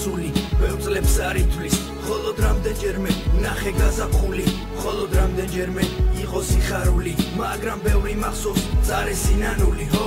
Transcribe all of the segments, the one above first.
წარსული ბევრწლებს არ ითვლის მხოლოდ რამდენჯერმე ნახე გაზაფხული მხოლოდ რამდენჯერმე იყო სიხარული მაგრამ ბევრი მახსოვს წარესინანული ხო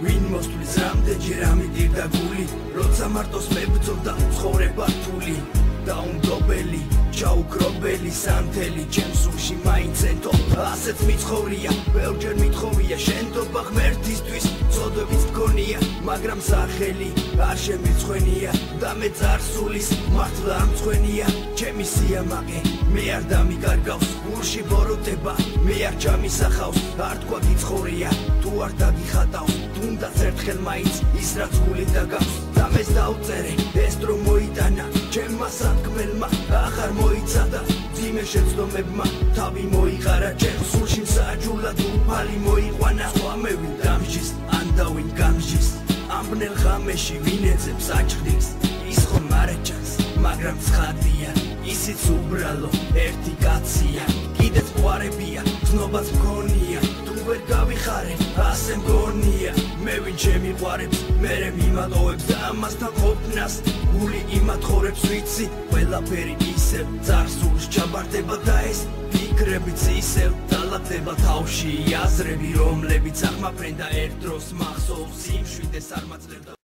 ვინ მოსვლის რამდენჯერ ამიდირდა გული როცა მარტოს მებრძოდა ცხოვრება რთული დაუნდობელი ჩაუქრობელი სანთელი ჩემს სულში მაინც ეთო ასეც მიცხოვრია ბევრჯერ მithოვია შენდობა ღმერთისთვის წოდებიც მქონია მაგრამ სახელი არ შემირცხვენია და მე წარსულის მართლა არ მცხვენია ჩემი სიამაყე მე არ დამიკარგავს გულში ბოროტება მე არ ჩამისახავს არ თქვა გიცხოვრია თუ არ დაგიხატავს თუნდაც ერთხელ მაინც ის რაც გული დაგავს და მეც დავწერე ეს დრო მოიტანა ჩემმა სათქმელმა ახარ მოიცადა ძიმე შეცდომებმა თავი მოიყარა ჩემ სულში მსაჯულად უფალი მოიყვანა სხვა მე ვინ დამჯის ან დავინ გამჯის ამ ბნელ ღამეში ვინ ეძებს აჭრილს ის ხომ არ ეჭანს მაგრამ ცხადია ისიც უბრალო ერთი კაცია კიდეც ყვარებია გზნობაც მქონია თუ ვერ გავიხარე ასე მგონია მე ვინ შემიყვარებს მერე მიმატოვებს და ამასთან ყოფნას გული იმათხოვრებს ვიცი ყველაფერი ისევ წარსულს ჩაბარდება და ეს ფიქრებიც ისევ დალათდება თავში აზრები რომლებიც აღმაფრენ და ერთ დროს მახსოვს იმ შვიდეს არ მაძლევდა